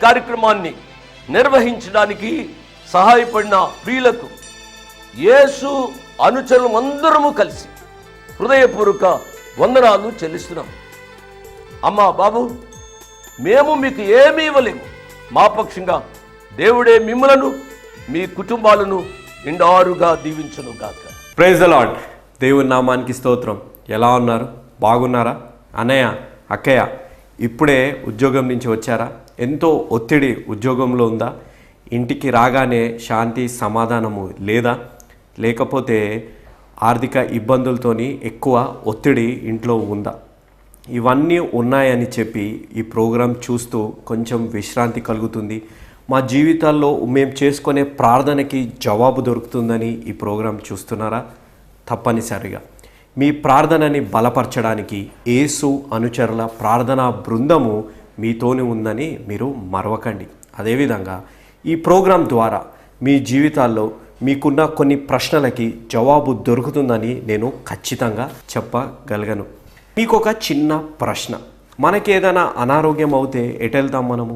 కార్యక్రమాన్ని నిర్వహించడానికి సహాయపడిన ప్రియులకు యేసు అనుచరులు అందరము కలిసి హృదయపూర్వక వందనాలు చెల్లిస్తున్నాం. అమ్మా బాబు, మేము మీకు ఏమీ ఇవ్వలేము. మా పక్షంగా దేవుడే మిమ్మలను మీ కుటుంబాలను నిండారుగా దీవించును గాక. Praise the Lord. దేవుని నామానికి స్తోత్రం. ఎలా ఉన్నారు? బాగున్నారా? అన్నయ్య, అక్కయ్య, ఇప్పుడే ఉద్యోగం నుంచి వచ్చారా? ఎంతో ఒత్తిడి ఉద్యోగంలో ఉందా? ఇంటికి రాగానే శాంతి సమాధానము లేదా? లేకపోతే ఆర్థిక ఇబ్బందులతోని ఎక్కువ ఒత్తిడి ఇంట్లో ఉందా? ఇవన్నీ ఉన్నాయని చెప్పి ఈ ప్రోగ్రాం చూస్తూ కొంచెం విశ్రాంతి కలుగుతుంది. మా జీవితాల్లో మేము చేసుకునే ప్రార్థనకి జవాబు దొరుకుతుందని ఈ ప్రోగ్రాం చూస్తున్నారా? తప్పనిసరిగా మీ ప్రార్థనని బలపరచడానికి యేసు అనుచరుల ప్రార్థనా బృందము మీతోనే ఉందని మీరు మరవకండి. అదేవిధంగా ఈ ప్రోగ్రాం ద్వారా మీ జీవితాల్లో మీకున్న కొన్ని ప్రశ్నలకి జవాబు దొరుకుతుందని నేను ఖచ్చితంగా చెప్పగలను. మీకు ఒక చిన్న ప్రశ్న. మనకేదైనా అనారోగ్యం అవుతే ఎటు వెళ్తాం? మనము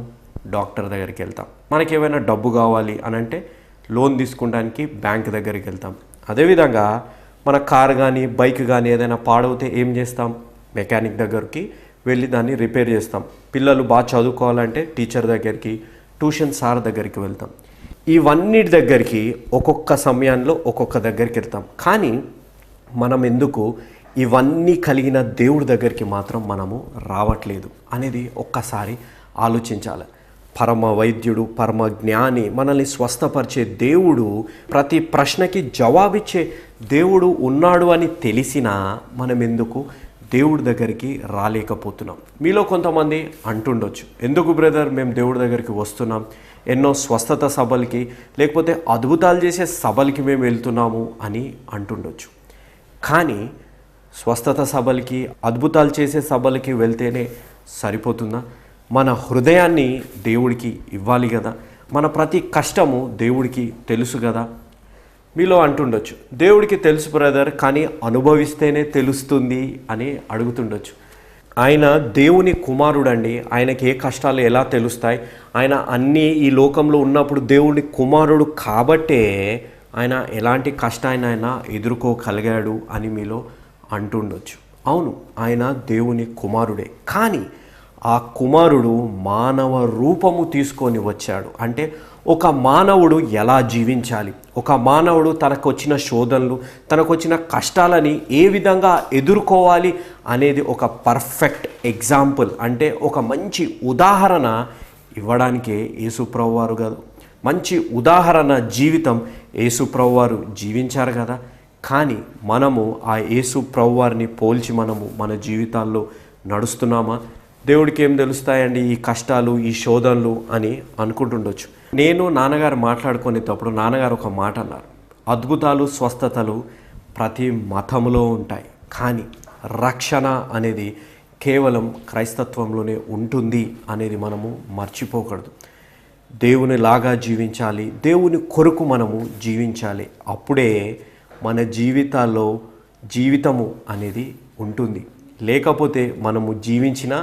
డాక్టర్ దగ్గరికి వెళ్తాం. మనకేమైనా డబ్బు కావాలి అని అంటే లోన్ తీసుకోవడానికి బ్యాంక్ దగ్గరికి వెళ్తాం. అదేవిధంగా మన కార్ కానీ బైక్ కానీ ఏదైనా పాడవుతే ఏం చేస్తాం? మెకానిక్ దగ్గరికి వెళ్ళి దాన్ని రిపేర్ చేస్తాం. పిల్లలు బాగా చదువుకోవాలంటే టీచర్ దగ్గరికి, ట్యూషన్ సార్ దగ్గరికి వెళ్తాం. ఇవన్నిటి దగ్గరికి ఒక్కొక్క సమయంలో ఒక్కొక్క దగ్గరికి వెళ్తాం. కానీ మనం ఎందుకు ఇవన్నీ కలిగిన దేవుడి దగ్గరికి మాత్రం మనము రావట్లేదు అనేది ఒక్కసారి ఆలోచించాలి. పరమ వైద్యుడు, పరమ జ్ఞాని, మనల్ని స్వస్థపరిచే దేవుడు, ప్రతి ప్రశ్నకి జవాబిచ్చే దేవుడు ఉన్నాడు అని తెలిసినా మనం ఎందుకు దేవుడి దగ్గరికి రాలేకపోతున్నాం? మీలో కొంతమంది అంటుండొచ్చు, ఎందుకు బ్రదర్ మేము దేవుడి దగ్గరికి వస్తున్నాం, ఎన్నో స్వస్థత సభలకి లేకపోతే అద్భుతాలు చేసే సభలకి మేము వెళ్తున్నాము అని అంటుండొచ్చు. కానీ స్వస్థత సభలకి, అద్భుతాలు చేసే సభలకి వెళ్తేనే సరిపోతుందా? మన హృదయాన్ని దేవుడికి ఇవ్వాలి కదా. మన ప్రతి కష్టము దేవుడికి తెలుసు కదా. మీలో అంటుండొచ్చు, దేవుడికి తెలుసు బ్రదర్, కానీ అనుభవిస్తేనే తెలుస్తుంది అని అడుగుతుండొచ్చు. ఆయన దేవుని కుమారుడండి. ఆయనకి ఏ కష్టాలు ఎలా తెలుస్తాయి? ఆయన అన్నీ ఈ లోకంలో ఉన్నప్పుడు దేవుని కుమారుడు కాబట్టే ఆయన ఎలాంటి కష్టాన్ని ఎదుర్కోగలిగాడు అని మీలో అంటుండొచ్చు. అవును, ఆయన దేవుని కుమారుడే. కానీ ఆ కుమారుడు మానవ రూపము తీసుకొని వచ్చాడు. అంటే ఒక మానవుడు ఎలా జీవించాలి, ఒక మానవుడు తనకు వచ్చిన శోధనలు, తనకు వచ్చిన కష్టాలని ఏ విధంగా ఎదుర్కోవాలి అనేది ఒక పర్ఫెక్ట్ ఎగ్జాంపుల్, అంటే ఒక మంచి ఉదాహరణ ఇవ్వడానికే యేసుప్రభువారు కదా. మంచి ఉదాహరణ జీవితం యేసుప్రభువారు జీవించారు కదా. కానీ మనము ఆ యేసుప్రభువారిని పోల్చి మనము మన జీవితాల్లో నడుస్తున్నామా? దేవుడికి ఏం తెలుస్తాయండి ఈ కష్టాలు, ఈ శోధనలు అని అనుకుంటుండొచ్చు. నేను నాన్నగారు మాట్లాడుకునేటప్పుడు నాన్నగారు ఒక మాట అన్నారు, అద్భుతాలు, స్వస్థతలు ప్రతి మతంలో ఉంటాయి, కానీ రక్షణ అనేది కేవలం క్రైస్తత్వంలోనే ఉంటుంది అనేది మనము మర్చిపోకూడదు. దేవుని లాగా జీవించాలి, దేవుని కొరకు మనము జీవించాలి. అప్పుడే మన జీవితాల్లో జీవితము అనేది ఉంటుంది. లేకపోతే మనము జీవించిన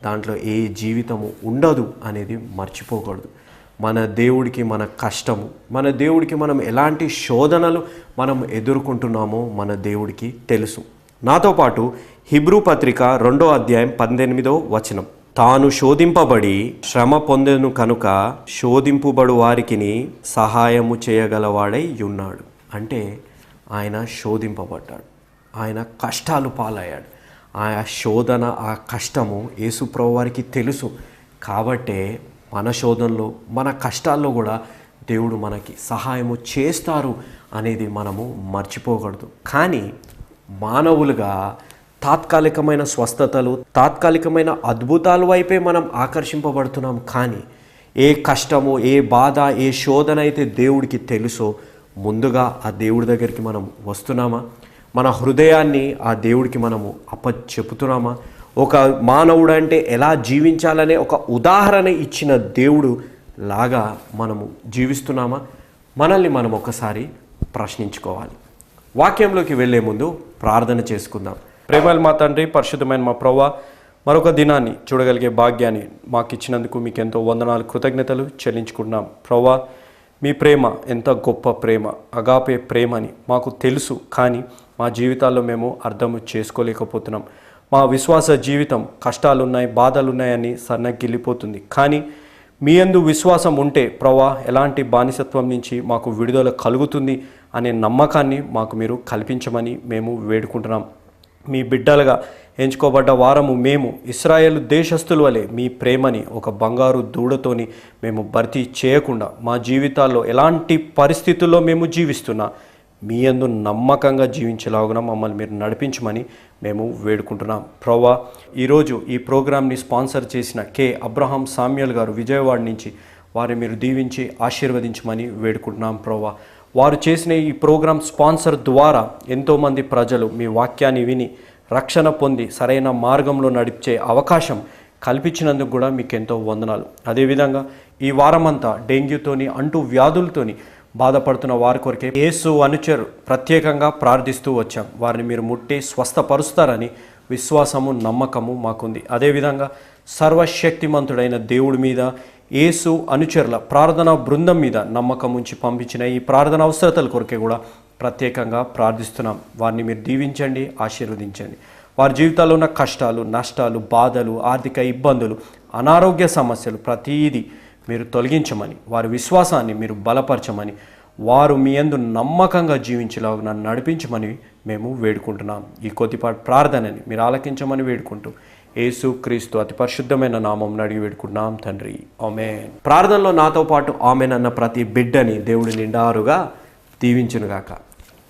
దాంట్లో ఏ జీవితము ఉండదు అనేది మర్చిపోకూడదు. మన దేవుడికి మన కష్టము, మన దేవుడికి మనం ఎలాంటి శోధనలు మనం ఎదుర్కొంటున్నామో మన దేవుడికి తెలుసు. నాతో పాటు హెబ్రీ పత్రిక 2వ అధ్యాయం 18వ వచనం, తాను శోధింపబడి శ్రమ పొందెను కనుక శోధింపుబడు వారికిని సహాయము చేయగలవాడై ఉన్నాడు. అంటే ఆయన శోధింపబడ్డాడు, ఆయన కష్టాలు పాలయ్యాడు. ఆ శోధన, ఆ కష్టము యేసుప్రభు వారికి తెలుసు. కాబట్టే మన శోధనలో, మన కష్టాల్లో కూడా దేవుడు మనకి సహాయము చేస్తారు అనేది మనము మర్చిపోకూడదు. కానీ మానవులుగా తాత్కాలికమైన స్వస్థతలు, తాత్కాలికమైన అద్భుతాల వైపే మనం ఆకర్షింపబడుతున్నాం. కానీ ఏ కష్టము, ఏ బాధ, ఏ శోధన అయితే దేవుడికి తెలుసో ముందుగా ఆ దేవుడి దగ్గరికి మనం వస్తున్నామా? మన హృదయాన్ని ఆ దేవుడికి మనము చెప్పుతున్నామా? ఒక మానవుడు అంటే ఎలా జీవించాలనే ఒక ఉదాహరణ ఇచ్చిన దేవుడు లాగా మనము జీవిస్తున్నామా? మనల్ని మనం ఒకసారి ప్రశ్నించుకోవాలి. వాక్యంలోకి వెళ్ళే ముందు ప్రార్థన చేసుకుందాం. ప్రేమల మా తండ్రి, పరిశుద్ధమైన మా ప్రభువా, మరొక దినాన్ని చూడగలిగే భాగ్యాన్ని మాకు ఇచ్చినందుకు మీకు ఎంతో వందనాలు, కృతజ్ఞతలు చెల్లించుకుంటున్నాం. ప్రభువా, మీ ప్రేమ ఎంత గొప్ప ప్రేమ, అగాపే ప్రేమని మాకు తెలుసు, కానీ మా జీవితాల్లో మేము అర్థం చేసుకోలేకపోతున్నాం. మా విశ్వాస జీవితం కష్టాలున్నాయి, బాధలున్నాయని సన్నగిల్లిపోతుంది. కానీ మీ యందు విశ్వాసం ఉంటే ప్రభువా, ఎలాంటి బానిసత్వం నుంచి మాకు విడుదల కలుగుతుంది అనే నమ్మకాన్ని మాకు మీరు కల్పించమని మేము వేడుకుంటున్నాం. మీ బిడ్డలుగా ఎంచుకోబడ్డ వారము మేము ఇశ్రాయేలు దేశస్థుల వలె మీ ప్రేమని ఒక బంగారు దూడతోని మేము భర్తీ చేయకుండా, మా జీవితాల్లో ఎలాంటి పరిస్థితుల్లో మేము జీవిస్తున్నా మీ యందు నమ్మకంగా జీవించేలాగున మమ్మల్ని మీరు నడిపించమని మేము వేడుకుంటున్నాం. ప్రభువా, ఈరోజు ఈ ప్రోగ్రామ్ని స్పాన్సర్ చేసిన కె అబ్రహాం సామ్యుల్ గారు విజయవాడ నుంచి, వారిని మీరు దీవించి ఆశీర్వదించమని వేడుకుంటున్నాం. ప్రభువా, వారు చేసిన ఈ ప్రోగ్రాం స్పాన్సర్ ద్వారా ఎంతోమంది ప్రజలు మీ వాక్యాన్ని విని రక్షణ పొంది సరైన మార్గంలో నడిచే అవకాశం కల్పించినందుకు కూడా మీకు ఎంతో వందనాలు. అదేవిధంగా ఈ వారమంతా డెంగ్యూతోని అంటూ వ్యాధులతోని బాధపడుతున్న వారి కొరకే యేసు అనుచరు ప్రత్యేకంగా ప్రార్థిస్తూ వచ్చాం. వారిని మీరు ముట్టి స్వస్థపరుస్తారని విశ్వాసము, నమ్మకము మాకుంది. అదేవిధంగా సర్వశక్తిమంతుడైన దేవుడి మీద, యేసు అనుచరుల ప్రార్థనా బృందం మీద నమ్మకం ఉంచి పంపించిన ఈ ప్రార్థన అవసరతల కొరకే కూడా ప్రత్యేకంగా ప్రార్థిస్తున్నాం. వారిని మీరు దీవించండి, ఆశీర్వదించండి. వారి జీవితాల్లో ఉన్న కష్టాలు, నష్టాలు, బాధలు, ఆర్థిక ఇబ్బందులు, అనారోగ్య సమస్యలు ప్రతీది మీరు తొలగించమని, వారి విశ్వాసాన్ని మీరు బలపరచమని, వారు మీ యందు నమ్మకంగా జీవించేలాగా నన్ను నడిపించమని మేము వేడుకుంటున్నాం. ఈ కొద్దిపాటి ప్రార్థనని మీరు ఆలకించమని వేడుకుంటూ యేసు క్రీస్తు అతి పరిశుద్ధమైన నామం అడిగి వేడుకుంటున్నాం తండ్రి, ఆమేన్. ప్రార్థనలో నాతో పాటు ఆమేన్ అన్న ప్రతి బిడ్డని దేవుడు నిండారుగా దీవించునుగాక.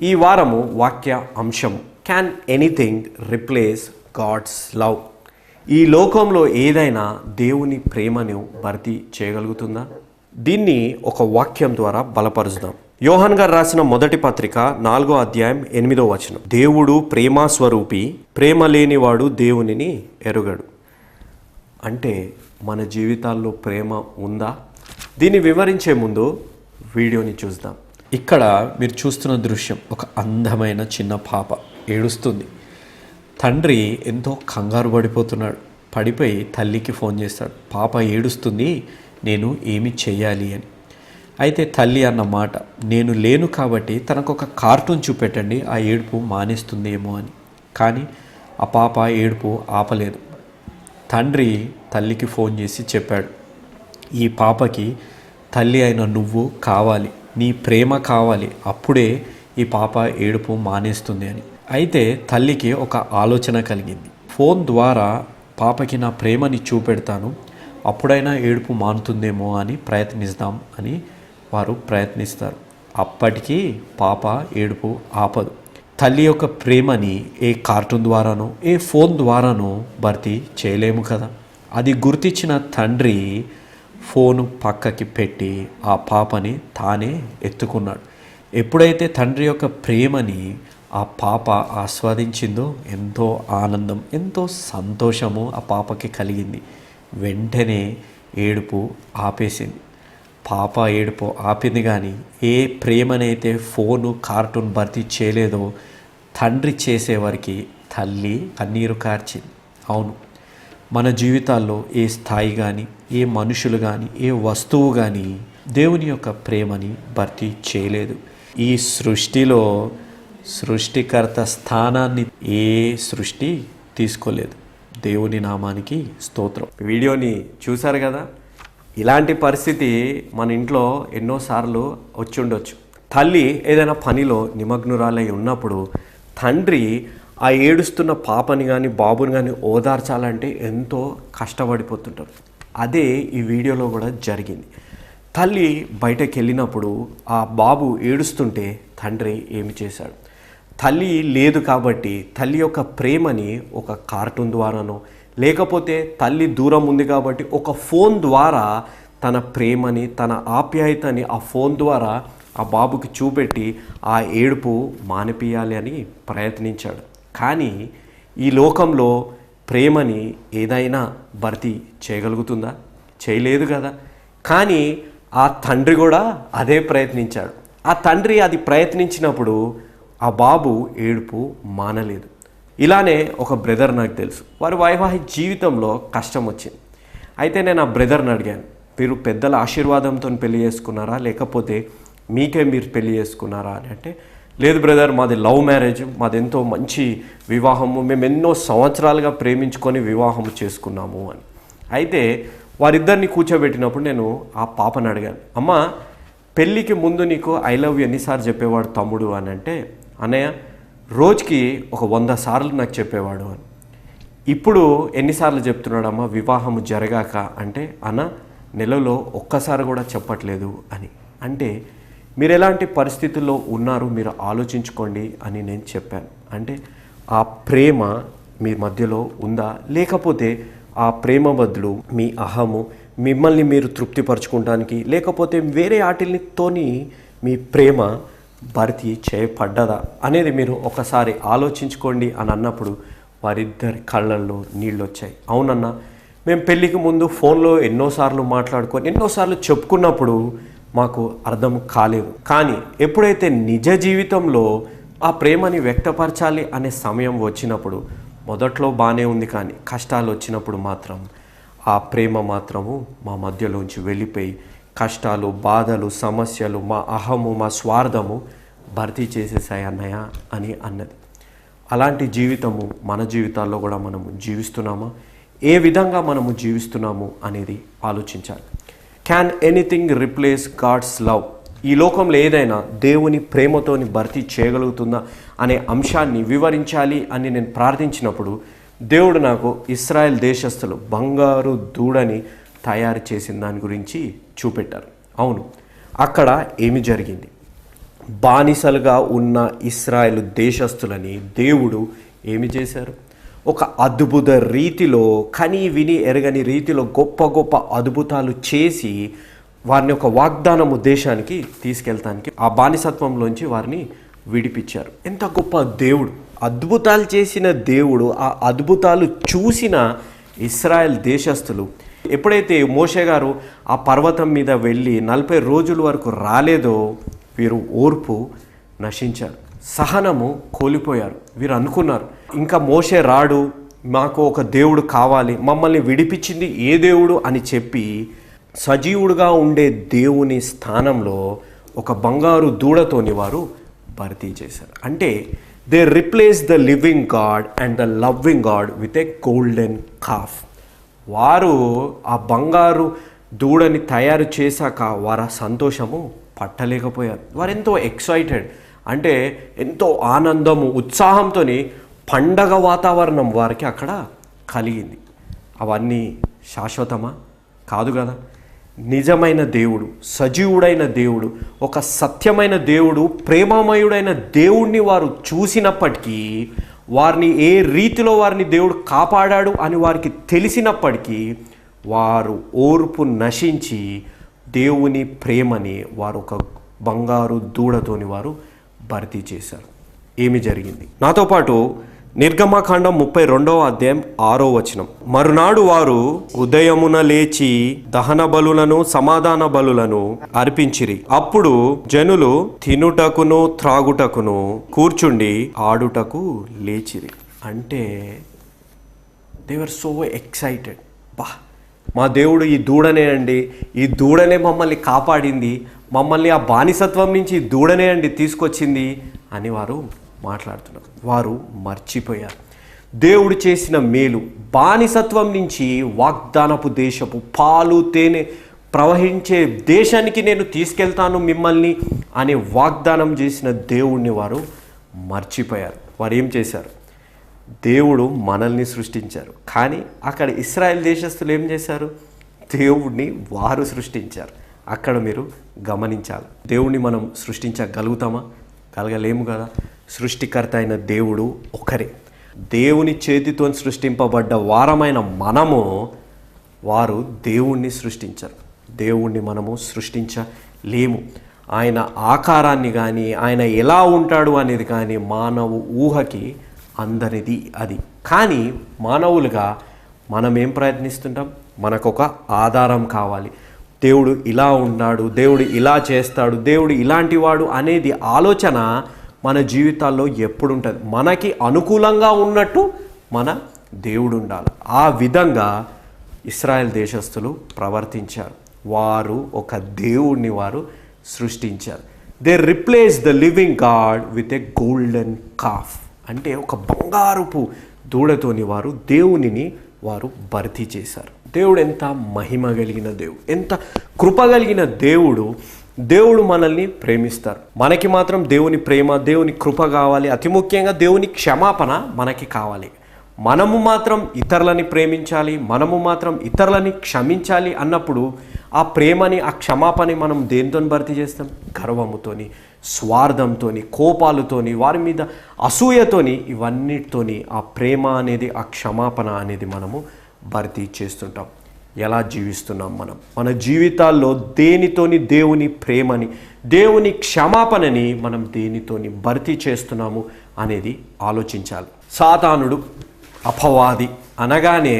ఈ వారము వాక్య అంశం, can anything replace God's love? ఈ లోకంలో ఏదైనా దేవుని ప్రేమను భర్తీ చేయగలుగుతుందా? దీన్ని ఒక వాక్యం ద్వారా బలపరుచుదాం. యోహాన్ గారు రాసిన మొదటి పత్రిక 4వ అధ్యాయం 8వ వచనం, దేవుడు ప్రేమ స్వరూపి, ప్రేమ లేనివాడు దేవునిని ఎరుగడు. అంటే మన జీవితాల్లో ప్రేమ ఉందా? దీన్ని వివరించే ముందు వీడియోని చూద్దాం. ఇక్కడ మీరు చూస్తున్న దృశ్యం, ఒక అందమైన చిన్న పాప ఏడుస్తుంది. తండ్రి ఎంతో కంగారు పడిపోతున్నాడు. పడిపోయి తల్లికి ఫోన్ చేస్తాడు, పాప ఏడుస్తుంది, నేను ఏమి చెయ్యాలి అని. అయితే తల్లి అన్న మాట, నేను లేను కాబట్టి తనకు ఒక కార్టూన్ చూపెట్టండి, ఆ ఏడుపు మానేస్తుందేమో అని. కానీ ఆ పాప ఏడుపు ఆపలేదు. తండ్రి తల్లికి ఫోన్ చేసి చెప్పాడు, ఈ పాపకి తల్లి అయిన నువ్వు కావాలి, నీ ప్రేమ కావాలి, అప్పుడే ఈ పాప ఏడుపు మానేస్తుంది అని. అయితే తల్లికి ఒక ఆలోచన కలిగింది, ఫోన్ ద్వారా పాపకి నా ప్రేమని చూపెడతాను, అప్పుడైనా ఏడుపు మానుతుందేమో అని ప్రయత్నిస్తాం అని వారు ప్రయత్నిస్తారు. అప్పటికీ పాప ఏడుపు ఆపదు. తల్లి యొక్క ప్రేమని ఏ కార్టూన్ ద్వారానో, ఏ ఫోన్ ద్వారానో భర్తీ చేయలేము కదా. అది గుర్తించిన తండ్రి ఫోను పక్కకి పెట్టి ఆ పాపని తానే ఎత్తుకున్నాడు. ఎప్పుడైతే తండ్రి యొక్క ప్రేమని ఆ పాప ఆస్వాదించిందో ఎంతో ఆనందం, ఎంతో సంతోషము ఆ పాపకి కలిగింది. వెంటనే ఏడుపు ఆపేసింది. పాప ఏడుపు ఆపింది. కానీ ఏ ప్రేమనైతే ఫోను, కార్టూన్ భర్తీ చేయలేదో తండ్రి చేసేవారికి తల్లి కన్నీరు కార్చింది. అవును, మన జీవితాల్లో ఏ స్థాయి కానీ, ఏ మనుషులు కానీ, ఏ వస్తువు కానీ దేవుని యొక్క ప్రేమని భర్తీ చేయలేదు. ఈ సృష్టిలో సృష్టికర్త స్థానాన్ని ఏ సృష్టి తీసుకోలేదు. దేవుని నామానికి స్తోత్రం. వీడియోని చూశారు కదా. ఇలాంటి పరిస్థితి మన ఇంట్లో ఎన్నోసార్లు వచ్చి ఉండొచ్చు. తల్లి ఏదైనా పనిలో నిమగ్నురాలై ఉన్నప్పుడు తండ్రి ఆ ఏడుస్తున్న పాపని కానీ బాబుని కానీ ఓదార్చాలంటే ఎంతో కష్టపడిపోతుంటారు. అదే ఈ వీడియోలో కూడా జరిగింది. తల్లి బయటకు వెళ్ళినప్పుడు ఆ బాబు ఏడుస్తుంటే తండ్రి ఏమి చేశాడు? తల్లి లేదు కాబట్టి తల్లి యొక్క ప్రేమని ఒక కార్టూన్ ద్వారానో, లేకపోతే తల్లి దూరం ఉంది కాబట్టి ఒక ఫోన్ ద్వారా తన ప్రేమని, తన ఆప్యాయతని ఆ ఫోన్ ద్వారా ఆ బాబుకి చూపెట్టి ఆ ఏడుపు మానిపియాలి అని ప్రయత్నించాడు. కానీ ఈ లోకంలో ప్రేమని ఏదైనా భర్తీ చేయగలుగుతుందా? చేయలేదు కదా. కానీ ఆ తండ్రి కూడా అదే ప్రయత్నించాడు. ఆ తండ్రి అది ప్రయత్నించినప్పుడు ఆ బాబు ఏడుపు మానలేదు. ఇలానే ఒక బ్రదర్ నాకు తెలుసు, వారి వైవాహిక జీవితంలో కష్టం వచ్చింది. అయితే నేను ఆ బ్రదర్ని అడిగాను, మీరు పెద్దల ఆశీర్వాదంతో పెళ్లి చేసుకున్నారా లేకపోతే మీకే మీరు పెళ్లి చేసుకున్నారా అని. అంటే లేదు బ్రదర్, మాది లవ్ మ్యారేజ్, మాది ఎంతో మంచి వివాహము, మేము ఎన్నో సంవత్సరాలుగా ప్రేమించుకొని వివాహము చేసుకున్నాము అని. అయితే వారిద్దరిని కూర్చోబెట్టినప్పుడు నేను ఆ పాపను అడిగాను, అమ్మ పెళ్ళికి ముందు నీకు ఐ లవ్ యూ ఎన్నిసార్లు చెప్పేవాడు తమ్ముడు అని. అంటే అన్నయ్య రోజుకి ఒక 100 సార్లు నాకు చెప్పేవాడు అని. ఇప్పుడు ఎన్నిసార్లు చెప్తున్నాడమ్మా వివాహము జరగాక అంటే, అన్న నెలలో ఒక్కసారి కూడా చెప్పట్లేదు అని. అంటే మీరు ఎలాంటి పరిస్థితుల్లో ఉన్నారు మీరు ఆలోచించుకోండి అని నేను చెప్పాను. అంటే ఆ ప్రేమ మీ మధ్యలో ఉందా, లేకపోతే ఆ ప్రేమ బదులు మీ అహము మిమ్మల్ని మీరు తృప్తిపరచుకోవడానికి, లేకపోతే వేరే ఆటితోని మీ ప్రేమ భర్తీ చేయబడ్డదా అనేది మీరు ఒకసారి ఆలోచించుకోండి అని అన్నప్పుడు వారిద్దరి కళ్ళల్లో నీళ్ళు వచ్చాయి. అవునన్నా, మేము పెళ్ళికి ముందు ఫోన్లో ఎన్నోసార్లు మాట్లాడుకొని ఎన్నోసార్లు చెప్పుకున్నప్పుడు మాకు అర్థం కాలేదు, కానీ ఎప్పుడైతే నిజ జీవితంలో ఆ ప్రేమని వ్యక్తపరచాలి అనే సమయం వచ్చినప్పుడు మొదట్లో బాగానే ఉంది, కానీ కష్టాలు వచ్చినప్పుడు మాత్రం ఆ ప్రేమ మాత్రము మా మధ్యలోంచి వెళ్ళిపోయి కష్టాలు, బాధలు, సమస్యలు, మా అహము, మా స్వార్థము భర్తీ చేసేసాయి అన్నయ్య అని అన్నది. అలాంటి జీవితము మన జీవితాల్లో కూడా మనము జీవిస్తున్నామా, ఏ విధంగా మనము జీవిస్తున్నాము అనేది ఆలోచించాలి. Can anything replace God's love? ఈ లోకంలో ఏదైనా దేవుని ప్రేమతోని భర్తీ చేయగలుగుతుందా అనే అంశాన్ని వివరించాలి అని నేను ప్రార్థించినప్పుడు దేవుడు నాకు ఇశ్రాయేల్ దేశస్థులు బంగారు దూడని తయారు చేసిన దాని గురించి చూపెట్టారు. అవును, అక్కడ ఏమి జరిగింది? బానిసలుగా ఉన్న ఇశ్రాయేలు దేశస్థులని దేవుడు ఏమి చేశారు? ఒక అద్భుత రీతిలో, కని విని ఎరగని రీతిలో గొప్ప గొప్ప అద్భుతాలు చేసి వారిని ఒక వాగ్దానము దేశానికి తీసుకెళ్తానికి, ఆ బానిసత్వంలోంచి వారిని విడిపించారు. ఎంత గొప్ప దేవుడు! అద్భుతాలు చేసిన దేవుడు, ఆ అద్భుతాలు చూసిన ఇశ్రాయేల్ దేశస్థులు ఎప్పుడైతే మోషే గారు ఆ పర్వతం మీద వెళ్ళి 40 రోజుల వరకు రాలేదో వీరు ఓర్పు నశించారు, సహనము కోల్పోయారు. వీరు అనుకున్నారు ఇంకా మోషే రాడు, మాకు ఒక దేవుడు కావాలి, మమ్మల్ని విడిపించింది ఏ దేవుడు అని చెప్పి సజీవుడుగా ఉండే దేవుని స్థానంలో ఒక బంగారు దూడతోని వారు భర్తీ చేశారు. అంటే they replace the living God and the loving God with a golden calf. వారు ఆ బంగారు దూడని తయారు చేశాక వారు సంతోషము పట్టలేకపోయారు. వారు ఎంతో ఎక్సైటెడ్, అంటే ఎంతో ఆనందము, ఉత్సాహంతో పండగ వాతావరణం వారికి అక్కడ కలిగింది. అవన్నీ శాశ్వతమా? కాదు కదా. నిజమైన దేవుడు, సజీవుడైన దేవుడు, ఒక సత్యమైన దేవుడు, ప్రేమమయుడైన దేవుణ్ణి వారు చూసినప్పటికీ, వారిని ఏ రీతిలో వారిని దేవుడు కాపాడాడు అని వారికి తెలిసినప్పటికీ వారు ఓర్పు నశించి దేవుని ప్రేమని వారు ఒక బంగారు దూడతోని వారు భర్తీ చేశారు. ఏమి జరిగింది? నాతో పాటు నిర్గమకాండం 32వ అధ్యాయం 6వ వచనం. మరునాడు వారు ఉదయమున లేచి దహన బలులను సమాధాన బలులను అర్పించిరి. అప్పుడు జనులు తినుటకును త్రాగుటకును కూర్చుండి ఆడుటకు లేచిరి. అంటే దే వర్ సో ఎక్సైటెడ్. మా దేవుడు ఈ దూడనే అండి, ఈ దూడనే మమ్మల్ని కాపాడింది, మమ్మల్ని ఆ బానిసత్వం నుంచి ఈ దూడనే అండి తీసుకొచ్చింది అని వారు మాట్లాడుతున్నారు. వారు మర్చిపోయారు దేవుడు చేసిన మేలు. బానిసత్వం నుంచి వాగ్దానపు దేశపు పాలు తేనె ప్రవహించే దేశానికి నేను తీసుకెళ్తాను మిమ్మల్ని అనే వాగ్దానం చేసిన దేవుణ్ణి వారు మర్చిపోయారు. వారు ఏం చేశారు? దేవుడు మనల్ని సృష్టించారు, కానీ అక్కడ ఇశ్రాయేల్ దేశస్తులు ఏం చేశారు? దేవుణ్ణి వారు సృష్టించారు. అక్కడ మీరు గమనించాలి. దేవుణ్ణి మనం సృష్టించగలుగుతామా? కలగలేము కదా. సృష్టికర్త అయిన దేవుడు ఒకరే. దేవుని చేతితో సృష్టింపబడ్డ వారమైన మనము, వారు దేవుణ్ణి సృష్టించరు. దేవుణ్ణి మనము సృష్టించలేము. ఆయన ఆకారాన్ని కానీ, ఆయన ఎలా ఉంటాడు అనేది కానీ మానవ ఊహకి అందరిది అది. కానీ మానవులుగా మనం ఏం ప్రయత్నిస్తుంటాం? మనకొక ఆధారం కావాలి. దేవుడు ఇలా ఉన్నాడు, దేవుడు ఇలా చేస్తాడు, దేవుడు ఇలాంటి వాడు అనేది ఆలోచన మన జీవితాల్లో ఎప్పుడు ఉంటుంది. మనకి అనుకూలంగా ఉన్నట్టు మన దేవుడు ఉండాలి. ఆ విధంగా ఇశ్రాయేల్ దేశస్థులు ప్రవర్తించారు. వారు ఒక దేవుడిని వారు సృష్టించారు. They replace the living God with a golden calf. అంటే ఒక బంగారుపు దూడతోని వారు దేవునిని వారు భర్తీ చేశారు. దేవుడు ఎంత మహిమ కలిగిన దేవుడు, ఎంత కృప కలిగిన దేవుడు. దేవుడు మనల్ని ప్రేమిస్తారు. మనకి మాత్రం దేవుని ప్రేమ, దేవుని కృప కావాలి. అతి ముఖ్యంగా దేవుని క్షమాపణ మనకి కావాలి. మనము మాత్రం ఇతరులని ప్రేమించాలి, మనము మాత్రం ఇతరులని క్షమించాలి అన్నప్పుడు ఆ ప్రేమని, ఆ క్షమాపణని మనం దేనితో భర్తీ చేస్తాం? గర్వముతోని, స్వార్థంతోని, కోపాలతోని, వారి మీద అసూయతోని, ఇవన్నిటితోని ఆ ప్రేమ అనేది, ఆ క్షమాపణ అనేది మనము భర్తీ చేస్తుంటాం. ఎలా జీవిస్తున్నాం మనం? మన జీవితాల్లో దేనితోని దేవుని ప్రేమని, దేవుని క్షమాపణని మనం దేనితోని భర్తీ చేస్తున్నాము అనేది ఆలోచించాలి. సాతానుడు, అపవాది అనగానే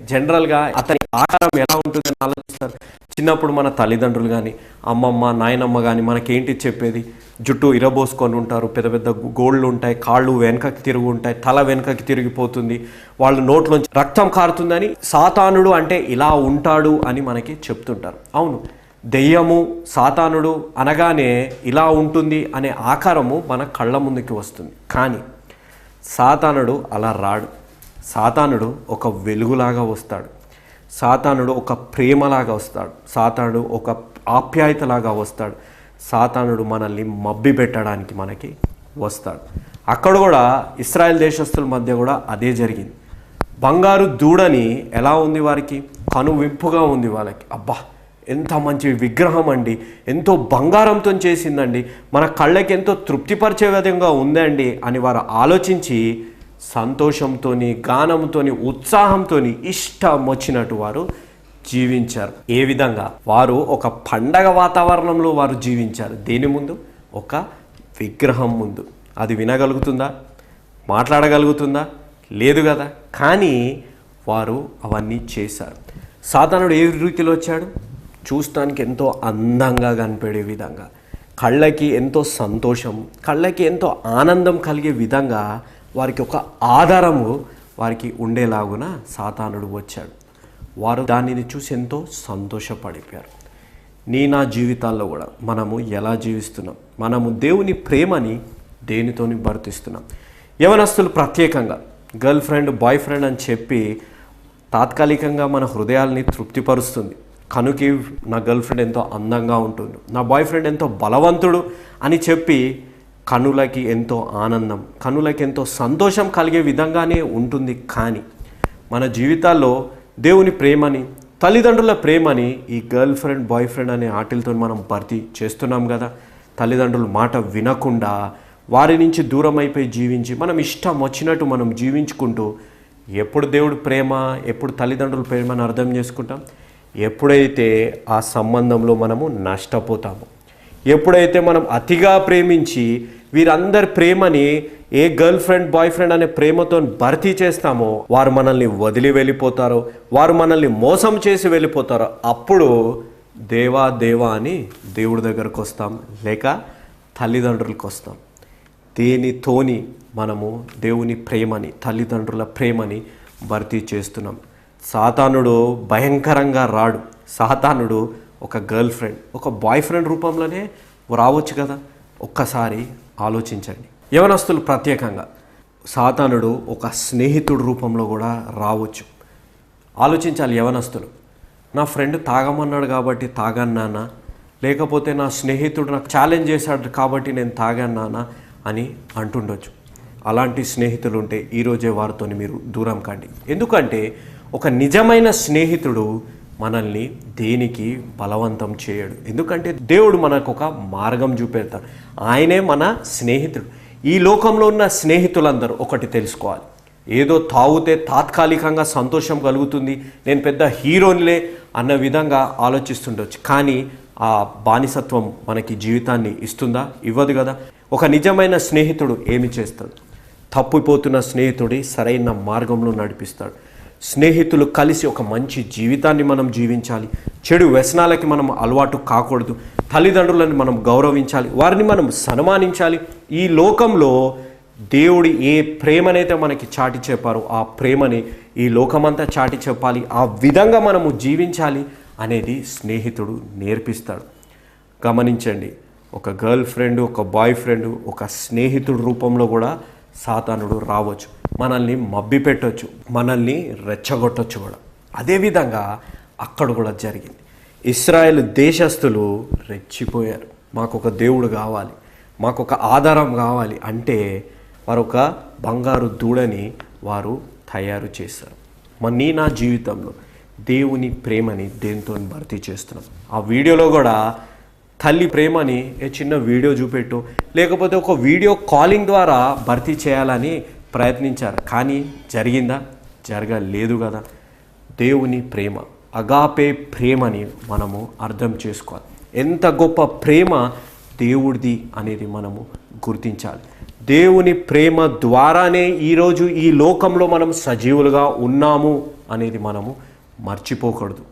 జనరల్గా అతని ఆకారం ఎలా ఉంటుందని ఆలోచిస్తారు. చిన్నప్పుడు మన తల్లిదండ్రులు కానీ, అమ్మమ్మ, నాయనమ్మ కానీ మనకేంటి చెప్పేది? జుట్టు ఇరబోసుకొని ఉంటారు, పెద్ద పెద్ద గోళ్ళు ఉంటాయి, కాళ్ళు వెనకకి తిరిగి ఉంటాయి, తల వెనకకి తిరిగిపోతుంది, వాళ్ళ నోట్లోంచి రక్తం కారుతుందని. సాతానుడు అంటే ఇలా ఉంటాడు అని మనకి చెప్తుంటారు. అవును, దెయ్యము, సాతానుడు అనగానే ఇలా ఉంటుంది అనే ఆకారము మన కళ్ళ ముందుకి వస్తుంది. కానీ సాతానుడు అలా రాడు. సాతానుడు ఒక వెలుగులాగా వస్తాడు. సాతానుడు ఒక ప్రేమలాగా వస్తాడు. సాతానుడు ఒక ఆప్యాయతలాగా వస్తాడు. సాతానుడు మనల్ని మబ్బి పెట్టడానికి మనకి వస్తాడు. అక్కడ కూడా ఇశ్రాయేల్ దేశస్తుల మధ్య కూడా అదే జరిగింది. బంగారు దూడని ఎలా ఉంది వారికి? కనువింపుగా ఉంది వాళ్ళకి. అబ్బా, ఎంత మంచి విగ్రహం అండి, ఎంతో బంగారంతో చేసిందండి, మన కళ్ళకి ఎంతో తృప్తిపరిచే విధంగా ఉందండి అని వారు ఆలోచించి సంతోషంతో, గానంతో, ఉత్సాహంతో ఇష్టం వచ్చినట్టు వారు జీవించారు. ఏ విధంగా? వారు ఒక పండగ వాతావరణంలో వారు జీవించారు. దేని ముందు? ఒక విగ్రహం ముందు. అది వినగలుగుతుందా? మాట్లాడగలుగుతుందా? లేదు కదా. కానీ వారు అవన్నీ చేశారు. సాతానుడు ఏ రీతిలో వచ్చాడు? చూస్తానికి ఎంతో అందంగా కనిపడే విధంగా, కళ్ళకి ఎంతో సంతోషం, కళ్ళకి ఎంతో ఆనందం కలిగే విధంగా వారికి ఒక ఆధారము వారికి ఉండేలాగున సాతానుడు వచ్చాడు. వారు దానిని చూసి ఎంతో సంతోషపడిపోయారు. నా జీవితాల్లో కూడా మనము ఎలా జీవిస్తున్నాం? మనము దేవుని ప్రేమని దేనితోని భర్తిస్తున్నాం? యవనస్తులు ప్రత్యేకంగా గర్ల్ ఫ్రెండ్, బాయ్ ఫ్రెండ్ అని చెప్పి తాత్కాలికంగా మన హృదయాల్ని తృప్తిపరుస్తుంది. కనుకి నా గర్ల్ ఫ్రెండ్ ఎంతో అందంగా ఉంటుంది, నా బాయ్ ఫ్రెండ్ ఎంతో బలవంతుడు అని చెప్పి కనులకి ఎంతో ఆనందం, కనులకి ఎంతో సంతోషం కలిగే విధంగానే ఉంటుంది. కానీ మన జీవితాల్లో దేవుని ప్రేమని, తల్లిదండ్రుల ప్రేమని ఈ గర్ల్ ఫ్రెండ్, బాయ్ ఫ్రెండ్ అనే ఆటలతో మనం భర్తీ చేస్తున్నాం కదా. తల్లిదండ్రుల మాట వినకుండా వారి నుంచి దూరం అయిపోయి జీవించి మనం ఇష్టం వచ్చినట్టు మనం జీవించుకుంటూ ఎప్పుడు దేవుడు ప్రేమ, ఎప్పుడు తల్లిదండ్రుల ప్రేమను అర్థం చేసుకుంటాం? ఎప్పుడైతే ఆ సంబంధంలో మనము నష్టపోతామో, ఎప్పుడైతే మనం అతిగా ప్రేమించి వీరందరి ప్రేమని ఏ గర్ల్ ఫ్రెండ్, బాయ్ ఫ్రెండ్ అనే ప్రేమతో భర్తీ చేస్తామో వారు మనల్ని వదిలి వెళ్ళిపోతారో, వారు మనల్ని మోసం చేసి వెళ్ళిపోతారో, అప్పుడు దేవా దేవా అని దేవుడి దగ్గరకు వస్తాం, లేక తల్లిదండ్రులకు వస్తాం. దేనితోని మనము దేవుని ప్రేమని, తల్లిదండ్రుల ప్రేమని భర్తీ చేస్తున్నాం. సాతానుడు భయంకరంగా రాడు. సాతానుడు ఒక గర్ల్ ఫ్రెండ్, ఒక బాయ్ ఫ్రెండ్ రూపంలోనే రావచ్చు కదా. ఒక్కసారి ఆలోచించండి. యవనస్తులు ప్రత్యేకంగా సాతానుడు ఒక స్నేహితుడి రూపంలో కూడా రావచ్చు. ఆలోచించాలి యవనస్తులు. నా ఫ్రెండ్ తాగమన్నాడు కాబట్టి తాగన్నానా, లేకపోతే నా స్నేహితుడు నాకు ఛాలెంజ్ చేశాడు కాబట్టి నేను తాగన్నానా అని అంటుండొచ్చు. అలాంటి స్నేహితులు ఉంటే ఈరోజే వారితో మీరు దూరం కండి. ఎందుకంటే ఒక నిజమైన స్నేహితుడు మనల్ని దేనికి బలవంతం చేయడు. ఎందుకంటే దేవుడు మనకు ఒక మార్గం చూపెడతాడు. ఆయనే మన స్నేహితుడు. ఈ లోకంలో ఉన్న స్నేహితులందరూ ఒకటి తెలుసుకోవాలి. ఏదో తాగితే తాత్కాలికంగా సంతోషం కలుగుతుంది, నేను పెద్ద హీరోనిలే అన్న విధంగా ఆలోచిస్తుండొచ్చు. కానీ ఆ బానిసత్వం మనకి జీవితాన్ని ఇస్తుందా? ఇవ్వదు కదా. ఒక నిజమైన స్నేహితుడు ఏమి చేస్తాడు? తప్పిపోతున్న స్నేహితుడి సరైన మార్గంలో నడిపిస్తాడు. స్నేహితులు కలిసి ఒక మంచి జీవితాన్ని మనం జీవించాలి. చెడు వ్యసనాలకి మనం అలవాటు కాకూడదు. తల్లిదండ్రులను మనం గౌరవించాలి, వారిని మనం సన్మానించాలి. ఈ లోకంలో దేవుడు ఏ ప్రేమనైతే మనకి చాటి చెప్పారో ఆ ప్రేమని ఈ లోకమంతా చాటి చెప్పాలి. ఆ విధంగా మనము జీవించాలి అనేది స్నేహితుడు నేర్పిస్తాడు. గమనించండి, ఒక గర్ల్ ఫ్రెండ్, ఒక బాయ్ ఫ్రెండ్, ఒక స్నేహితుడు రూపంలో కూడా సాతానుడు రావచ్చు, మనల్ని మబ్బి పెట్టవచ్చు, మనల్ని రెచ్చగొట్టవచ్చు కూడా. అదేవిధంగా అక్కడ కూడా జరిగింది. ఇశ్రాయేలు దేశస్థులు రెచ్చిపోయారు. మాకొక దేవుడు కావాలి, మాకొక ఆధారం కావాలి అంటే మరొక బంగారు దూడని వారు తయారు చేశారు. నా జీవితంలో దేవుని ప్రేమని దేనితో భర్తీ చేస్తున్నాం. ఆ వీడియోలో కూడా తల్లి ప్రేమని చిన్న వీడియో చూపెట్టు, లేకపోతే ఒక వీడియో కాలింగ్ ద్వారా భర్తీ చేయాలని ప్రయత్నించారు. కానీ జరిగిందా? జరగలేదు కదా. దేవుని ప్రేమ, అగాపే ప్రేమని మనము అర్థం చేసుకోవాలి. ఎంత గొప్ప ప్రేమ దేవుడిది అనేది మనము గుర్తించాలి. దేవుని ప్రేమ ద్వారానే ఈరోజు ఈ లోకంలో మనం సజీవులుగా ఉన్నాము అనేది మనము మర్చిపోకూడదు.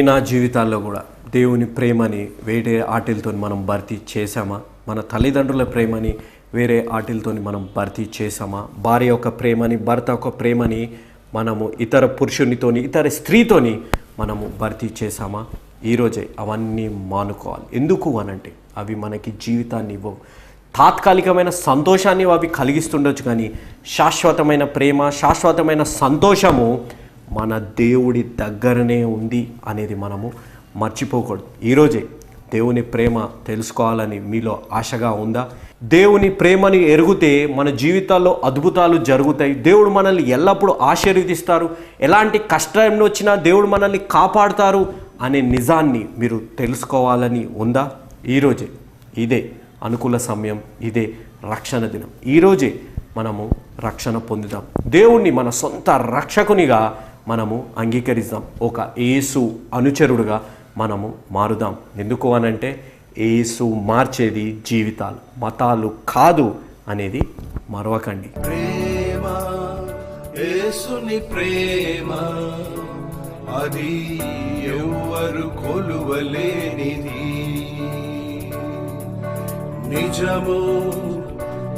నా జీవితాల్లో కూడా దేవుని ప్రేమని వేరే ఆటలతో మనం భర్తీ చేసామా? మన తల్లిదండ్రుల ప్రేమని వేరే ఆటలతో మనం భర్తీ చేసామా? భార్య యొక్క ప్రేమని, భర్త యొక్క ప్రేమని మనము ఇతర పురుషునితోని, ఇతర స్త్రీతోని మనము భర్తీ చేసామా? ఈరోజే అవన్నీ మానుకోవాలి. ఎందుకు అనంటే అవి మనకి జీవితాన్ని ఇవ్వవు. తాత్కాలికమైన సంతోషాన్ని అవి కలిగిస్తుండొచ్చు, కానీ శాశ్వతమైన ప్రేమ, శాశ్వతమైన సంతోషము మన దేవుడి దగ్గరనే ఉంది అనేది మనము మర్చిపోకూడదు. ఈరోజే దేవుని ప్రేమ తెలుసుకోవాలని మీలో ఆశగా ఉందా? దేవుని ప్రేమని ఎరిగితే మన జీవితాల్లో అద్భుతాలు జరుగుతాయి. దేవుడు మనల్ని ఎల్లప్పుడూ ఆశీర్వదిస్తారు. ఎలాంటి కష్టంలో వచ్చినా దేవుడు మనల్ని కాపాడుతారు అనే నిజాన్ని మీరు తెలుసుకోవాలని ఉందా? ఈరోజే, ఇదే అనుకూల సమయం, ఇదే రక్షణ దినం. ఈరోజే మనము రక్షణ పొందుదాం. దేవుణ్ణి మన సొంత రక్షకునిగా మనము అంగీకరిద్దాం. ఒక యేసు అనుచరుడుగా మనము మారుదాం. ఎందుకు అనంటే యేసు మార్చేది జీవితాలు, మతాలు కాదు అనేది మరవకండి. ప్రేమ, యేసుని ప్రేమ, అది ఎవ్వరు కొలువలేనిది. నిజము,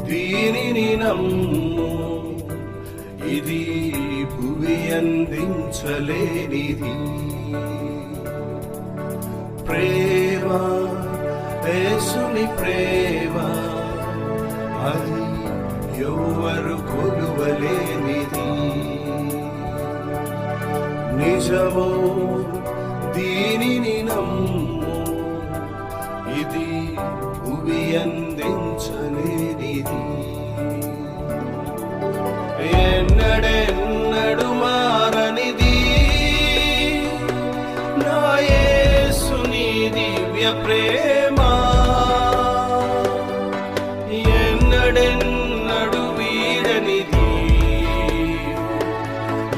దీనిని నమ్ము, ఇది భువి అందించలేనిది. ప్రేమ, యేసుని ప్రేమ, అది ఎవ్వరు కొలువలేనిది. నిజము, దీనిని నమ్ము, ఇది భువి అందించలేనిది. ఎన్నడెన్నడు మారనిది నా యేసుని దివ్య ప్రేమ. ఎన్నడెన్నడు వీడనిది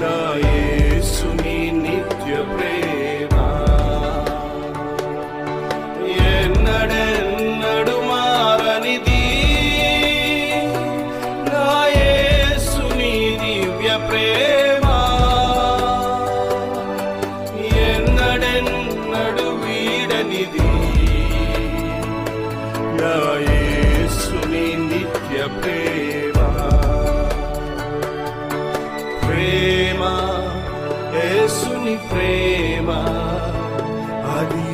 నా యేసుని నిత్య ప్రేమ. ఎన్నడెన్నడు మారనిది నా యేసుని దివ్య ప్రేమ. ఎన్నడెన్నడు వీడనిది నా యేసుని నిత్య ప్రేమ. ప్రేమ, యేసుని ప్రేమ, అది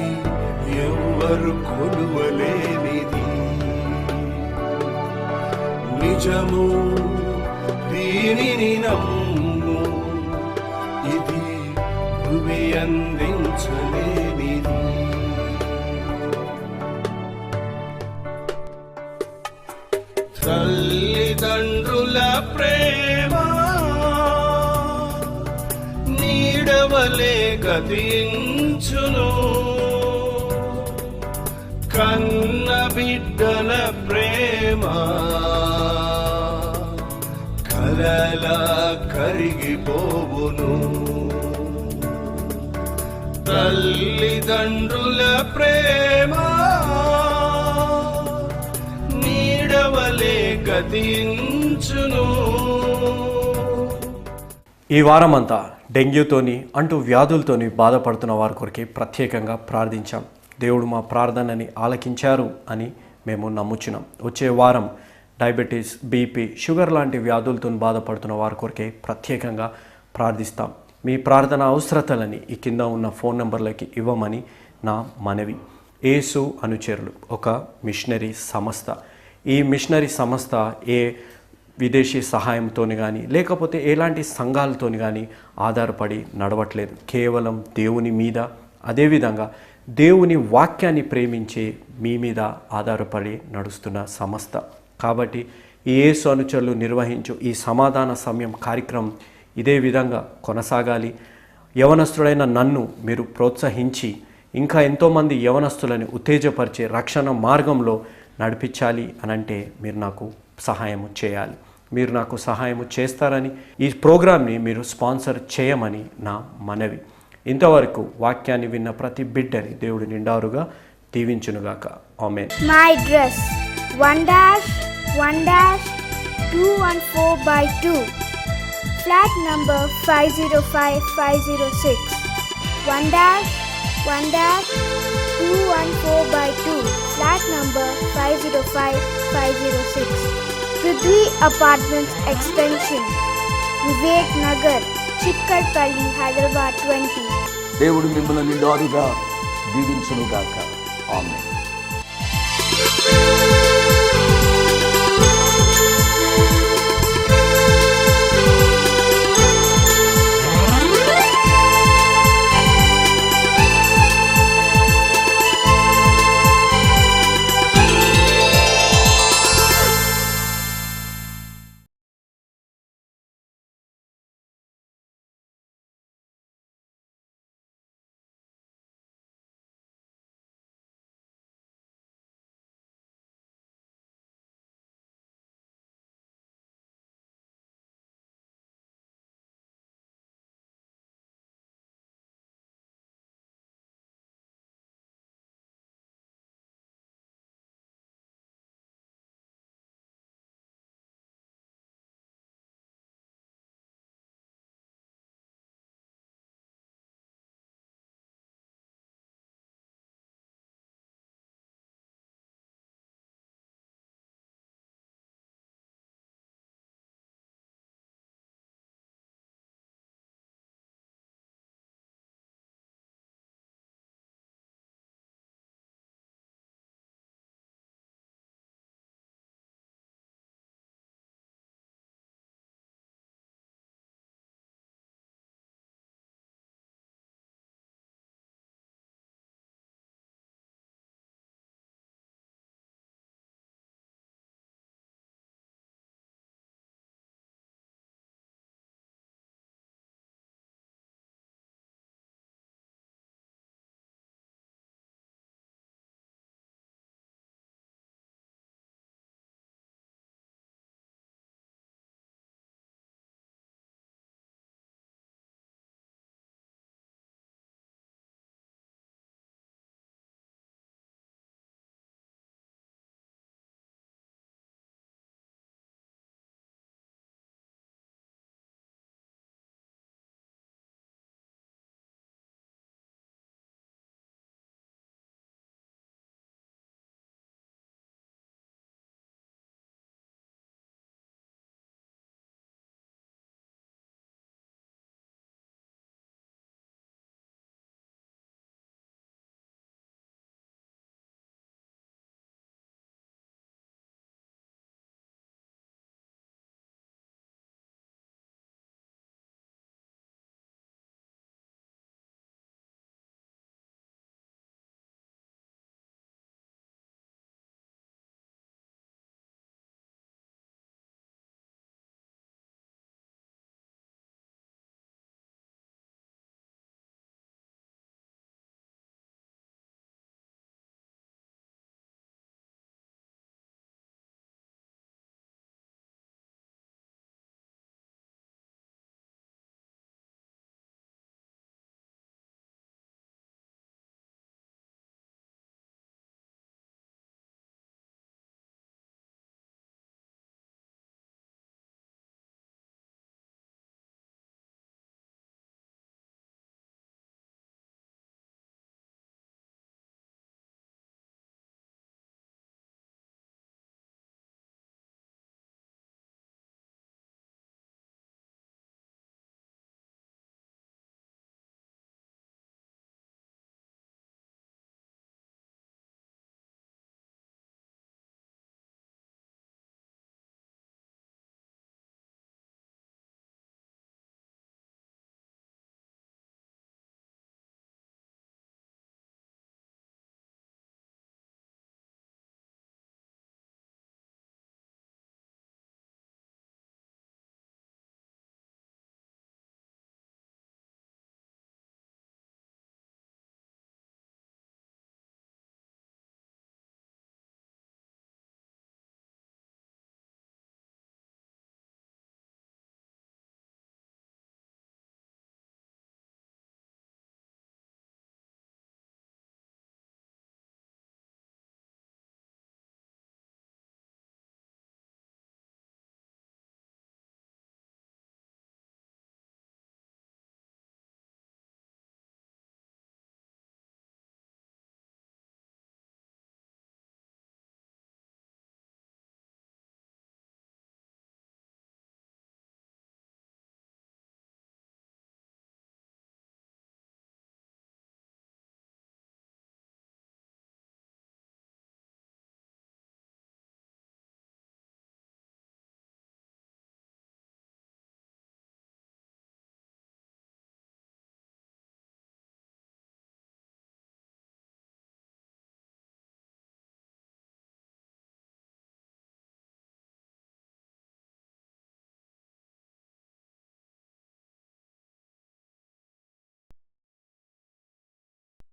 ఎవ్వరు కొలువలేనిది. నిజము, దీనిని నమ్ము, ఇది భువి అందించలేనిది. తల్లిదండ్రుల ప్రేమ నీడవలే గతించును. కన్న బిడ్డల ప్రేమ కలలా కరిగిపోవును. తల్లిదండ్రుల ప్రేమ నీడవలే గతించును. ఈ వారమంతా డెంగ్యూతోని అంటూ వ్యాధులతోని బాధపడుతున్న వారి కొరకే ప్రత్యేకంగా ప్రార్థించాం. దేవుడు మా ప్రార్థనని ఆలకించారు అని మేము నమ్ముచున్నాం. వచ్చే వారం డయాబెటీస్, బీపీ, షుగర్ లాంటి వ్యాధులతో బాధపడుతున్న వారి కొరకే ప్రత్యేకంగా ప్రార్థిస్తాం. మీ ప్రార్థన అవసరతలని ఈ కింద ఉన్న ఫోన్ నెంబర్లకి ఇవ్వమని నా మనవి. యేసు అనుచరులు ఒక మిషనరీ సంస్థ. ఈ మిషనరీ సంస్థ ఏ విదేశీ సహాయంతో కానీ లేకపోతే ఎలాంటి సంఘాలతో కానీ ఆధారపడి నడవట్లేదు. కేవలం దేవుని మీద, అదేవిధంగా దేవుని వాక్యాన్ని ప్రేమించే మీ మీద ఆధారపడి నడుస్తున్న సంస్థ. కాబట్టి ఈ యేసు అనుచరులు నిర్వహించు ఈ సమాధాన సమయం కార్యక్రమం ఇదే విధంగా కొనసాగాలి. యవనస్తుడైన నన్ను మీరు ప్రోత్సహించి ఇంకా ఎంతోమంది యవనస్తులని ఉత్తేజపరిచే రక్షణ మార్గంలో నడిపించాలి అనంటే మీరు నాకు సహాయం చేయాలి. మీరు నాకు సహాయం చేస్తారని, ఈ ప్రోగ్రామ్ని మీరు స్పాన్సర్ చేయమని నా మనవి. ఇంతవరకు వాక్యాన్ని విన్న ప్రతి బిడ్డని దేవుడు నిండారుగా దీవించునుగాక. ఆమేన్. My address 1-1-214/2, flat number 505506. 1-1-214/2, flat number 505506. Prithvi Apartments Extension, Vivek Nagar, Chikkarpalli, Hyderabad 20. దేవుడు మిమ్మల్ని నిండారుగా దీవించునుగాక. ఆమేన్.